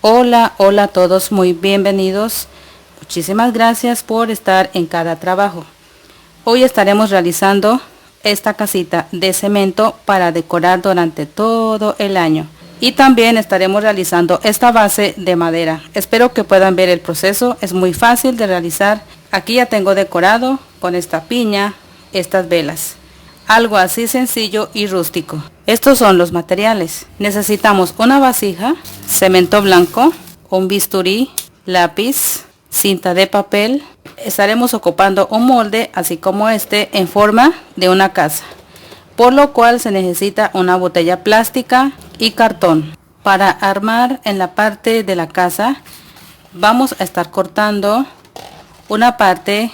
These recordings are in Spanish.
Hola, hola a todos, muy bienvenidos. Muchísimas gracias por estar en cada trabajo. Hoy estaremos realizando esta casita de cemento para decorar durante todo el año. Y también estaremos realizando esta base de madera. Espero que puedan ver el proceso, es muy fácil de realizar. Aquí ya tengo decorado con esta piña, estas velas. Algo así sencillo y rústico. Estos son los materiales. Necesitamos una vasija, cemento blanco, un bisturí, lápiz, cinta de papel. Estaremos ocupando un molde así como este en forma de una casa, por lo cual se necesita una botella plástica y cartón. Para armar en la parte de la casa vamos a estar cortando una parte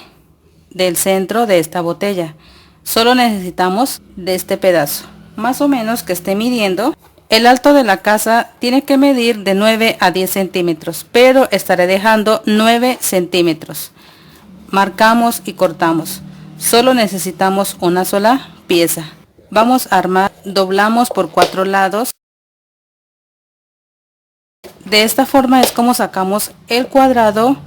del centro de esta botella. Solo necesitamos de este pedazo, más o menos que esté midiendo. El alto de la casa tiene que medir de 9 a 10 centímetros, pero estaré dejando 9 centímetros. Marcamos y cortamos. Solo necesitamos una sola pieza. Vamos a armar, doblamos por 4 lados. De esta forma es como sacamos el cuadrado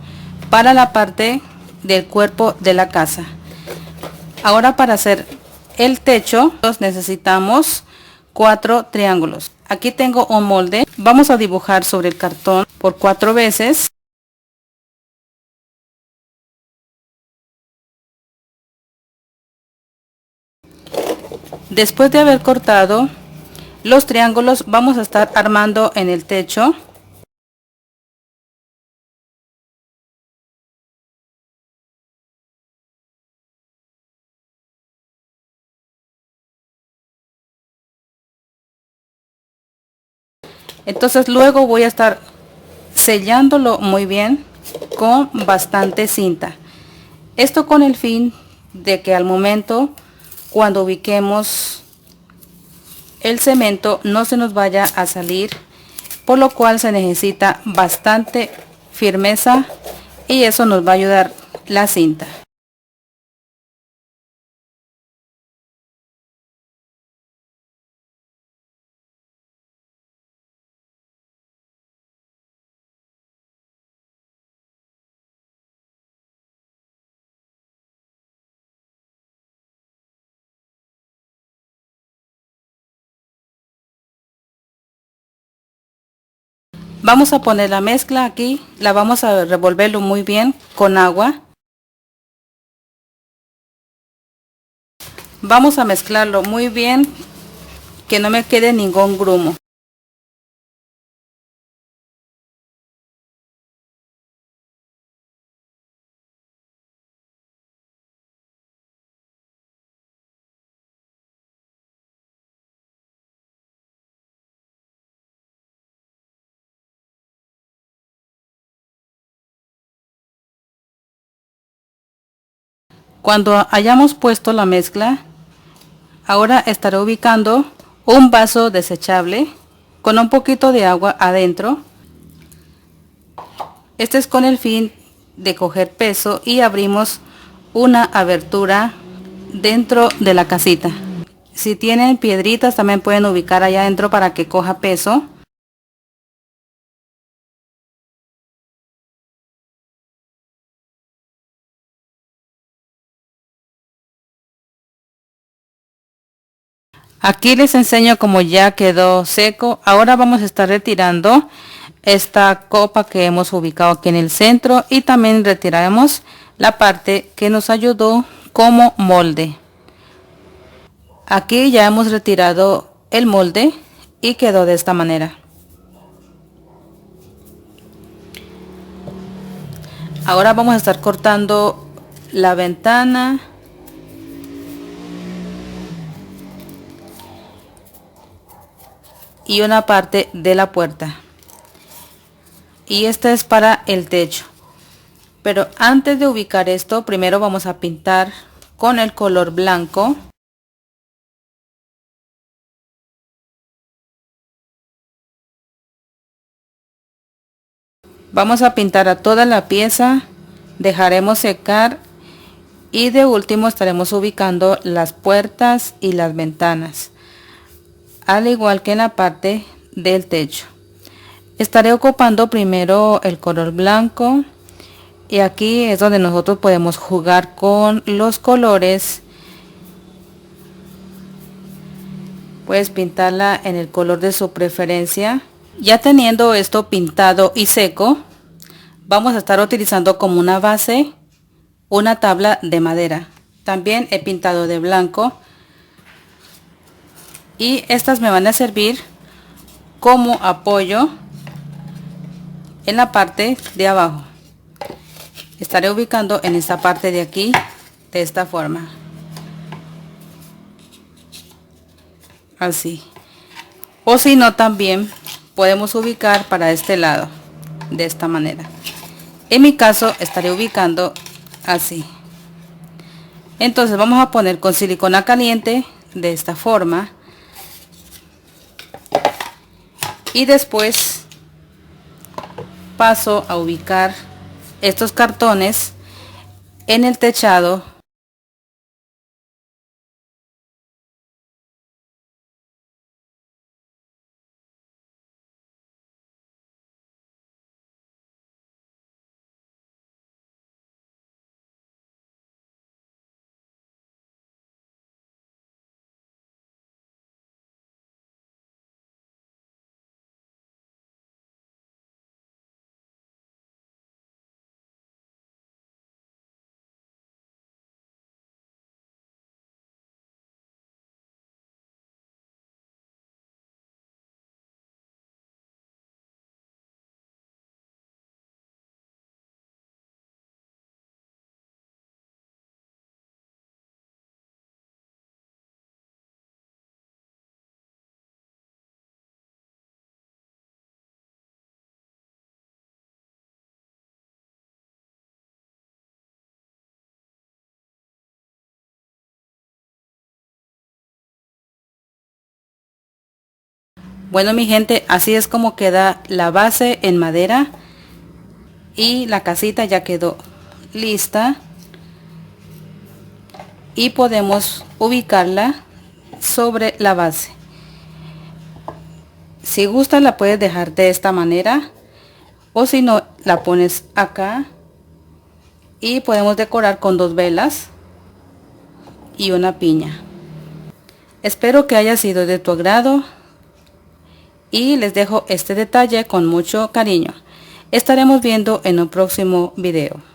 para la parte del cuerpo de la casa. Ahora para hacer el techo necesitamos 4 triángulos. Aquí tengo un molde. Vamos a dibujar sobre el cartón por 4 veces. Después de haber cortado los triángulos, vamos a estar armando en el techo. Entonces luego voy a estar sellándolo muy bien con bastante cinta. Esto con el fin de que al momento cuando ubiquemos el cemento no se nos vaya a salir, por lo cual se necesita bastante firmeza y eso nos va a ayudar la cinta. Vamos a poner la mezcla aquí, la vamos a revolverlo muy bien con agua. Vamos a mezclarlo muy bien, que no me quede ningún grumo. Cuando hayamos puesto la mezcla, ahora estaré ubicando un vaso desechable con un poquito de agua adentro. Este es con el fin de coger peso y abrimos una abertura dentro de la casita. Si tienen piedritas también pueden ubicar allá adentro para que coja peso. Aquí les enseño cómo ya quedó seco. Ahora vamos a estar retirando esta copa que hemos ubicado aquí en el centro y también retiraremos la parte que nos ayudó como molde. Aquí ya hemos retirado el molde y quedó de esta manera. Ahora vamos a estar cortando la ventana y una parte de la puerta, y esta es para el techo. Pero antes de ubicar esto, primero vamos a pintar con el color blanco. Vamos a pintar a toda la pieza, dejaremos secar y de último estaremos ubicando las puertas y las ventanas, al igual que en la parte del techo. Estaré ocupando primero el color blanco y aquí es donde nosotros podemos jugar con los colores. Puedes pintarla en el color de su preferencia. Ya teniendo esto pintado y seco, vamos a estar utilizando como una base una tabla de madera. También he pintado de blanco y estas me van a servir como apoyo en la parte de abajo. Estaré ubicando en esta parte de aquí de esta forma, así, o si no también podemos ubicar para este lado de esta manera. En mi caso estaré ubicando así. Entonces vamos a poner con silicona caliente de esta forma y después paso a ubicar estos cartones en el techado . Bueno, mi gente, así es como queda la base en madera y la casita ya quedó lista y podemos ubicarla sobre la base. Si gusta la puedes dejar de esta manera o si no la pones acá y podemos decorar con 2 velas y una piña. Espero que haya sido de tu agrado y les dejo este detalle con mucho cariño. Estaremos viendo en un próximo video.